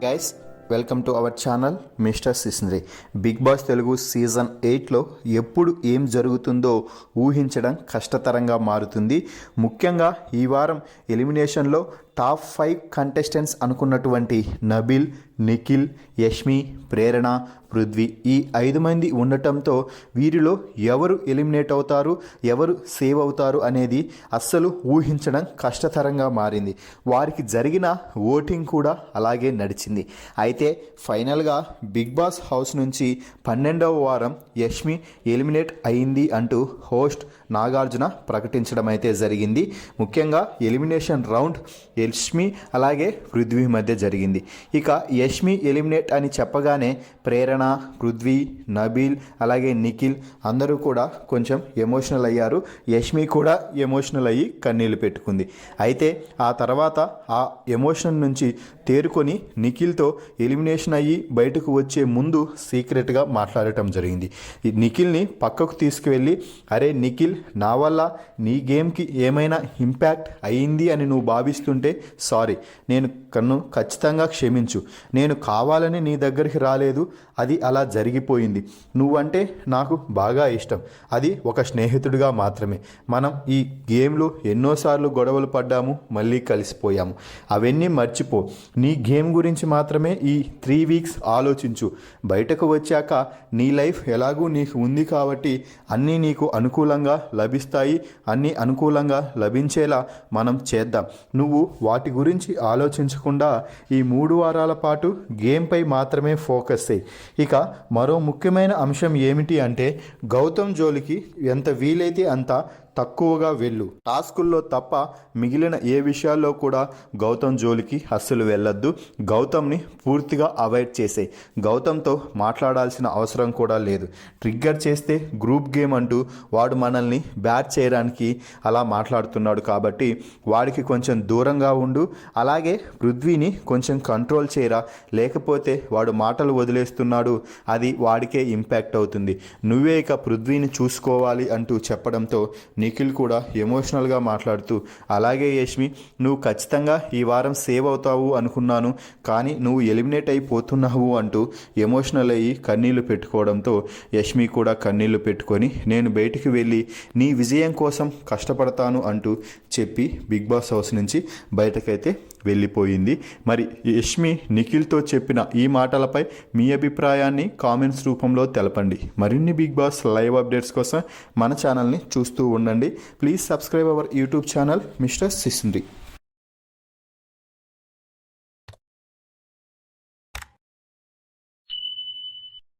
Guys, welcome to our channel mister సిస్నరీ. Bigg Boss Telugu season 8లో ఎప్పుడు ఏం జరుగుతుందో ఊహించడం కష్టతరంగా మారుతుంది. ముఖ్యంగా ఈ వారం ఎలిమినేషన్లో టాప్ 5 కంటెస్టెంట్స్ అనుకున్నటువంటి నబిల్, నిఖిల్, యష్మి, ప్రేరణ, పృథ్వీ ఈ 5 మంది ఉండటంతో వీరిలో ఎవరు ఎలిమినేట్ అవుతారు, ఎవరు సేవ్ అవుతారు అనేది అస్సలు ఊహించడం కష్టతరంగా మారింది. వారికి జరిగిన ఓటింగ్ కూడా అలాగే నడిచింది. అయితే ఫైనల్గా బిగ్ బాస్ హౌస్ నుంచి 12వ వారం యష్మి ఎలిమినేట్ అయింది అంటూ హోస్ట్ నాగార్జున ప్రకటించడం అయితే జరిగింది. ముఖ్యంగా ఎలిమినేషన్ రౌండ్ యష్మి అలాగే పృథ్వీ మధ్య జరిగింది. ఇక యష్మి ఎలిమినేట్ అని చెప్పగానే ప్రేరణ, పృథ్వీ, నబీల్ అలాగే నిఖిల్ అందరూ కూడా కొంచెం ఎమోషనల్ అయ్యారు. యష్మి కూడా ఎమోషనల్ అయ్యి కన్నీళ్లు పెట్టుకుంది. అయితే ఆ తర్వాత ఆ ఎమోషన్ నుంచి తేరుకొని నిఖిల్తో ఎలిమినేషన్ అయ్యి బయటకు వచ్చే ముందు సీక్రెట్గా మాట్లాడటం జరిగింది. ఈ నిఖిల్ని పక్కకు తీసుకువెళ్ళి, అరే నిఖిల్, నా వల్ల నీ గేమ్కి ఏమైనా ఇంపాక్ట్ అయ్యింది అని నువ్వు భావిస్తుంటే సారీ, నన్ను ఖచ్చితంగా క్షమించు. నేను కావాలని నీ దగ్గరికి రాలేదు, అది అలా జరిగిపోయింది. నువ్వంటే నాకు బాగా ఇష్టం, అది ఒక స్నేహితుడిగా మాత్రమే. మనం ఈ గేమ్లో ఎన్నోసార్లు గొడవలు పడ్డాము, మళ్ళీ కలిసిపోయాము. అవన్నీ మర్చిపో. నీ గేమ్ గురించి మాత్రమే ఈ 3 వీక్స్ ఆలోచించు. బయటకు వచ్చాక నీ లైఫ్ ఎలాగూ నీకు ఉంది కాబట్టి అన్నీ నీకు అనుకూలంగా లభిస్తాయి. అన్నీ అనుకూలంగా లభించేలా మనం చేద్దాం. నువ్వు వాటి గురించి ఆలోచించకుండా ఈ 3 వారాల పాటు గేమ్పై మాత్రమే ఫోకస్ అయ్యి. ఇక మరో ముఖ్యమైన అంశం ఏమిటి అంటే, గౌతమ్ జోలికి ఎంత వీలైతే అంత తక్కువగా వెళ్ళు. టాస్కుల్లో తప్ప మిగిలిన ఏ విషయాల్లో కూడా గౌతమ్ జోలికి అస్సలు వెళ్ళొద్దు. గౌతమ్ని పూర్తిగా అవాయిడ్ చేసే. గౌతమ్తో మాట్లాడాల్సిన అవసరం కూడా లేదు. ట్రిగ్గర్ చేస్తే గ్రూప్ గేమ్ అంటూ వాడు మనల్ని బ్యాట్ చేయడానికి అలా మాట్లాడుతున్నాడు కాబట్టి వాడికి కొంచెం దూరంగా ఉండు. అలాగే పృథ్వీని కొంచెం కంట్రోల్ చేయరా, లేకపోతే వాడు మాటలు వదిలేస్తున్నాడు, అది వాడికే ఇంపాక్ట్ అవుతుంది. నువ్వే ఇక పృథ్వీని చూసుకోవాలి అంటూ చెప్పడంతో నిఖిల్ కూడా ఎమోషనల్గా మాట్లాడుతూ, అలాగే యష్మి, నువ్వు ఖచ్చితంగా ఈ వారం సేవ్ అవుతావు అనుకున్నాను, కానీ నువ్వు ఎలిమినేట్ అయిపోతున్నావు అంటూ ఎమోషనల్ అయ్యి కన్నీళ్లు పెట్టుకోవడంతో యష్మి కూడా కన్నీళ్లు పెట్టుకొని, నేను బయటికి వెళ్ళి నీ విజయం కోసం కష్టపడతాను అంటూ చెప్పి బిగ్ బాస్ హౌస్ నుంచి బయటకైతే వెళ్ళిపోయింది. మరి యష్మి నిఖిల్తో చెప్పిన ఈ మాటలపై మీ అభిప్రాయాన్ని కామెంట్స్ రూపంలో తెలపండి. మరిన్ని బిగ్ బాస్ లైవ్ అప్డేట్స్ కోసం మన ఛానల్ని చూస్తూ ఉండండి. Please subscribe our YouTube channel mister సిస్నరీ.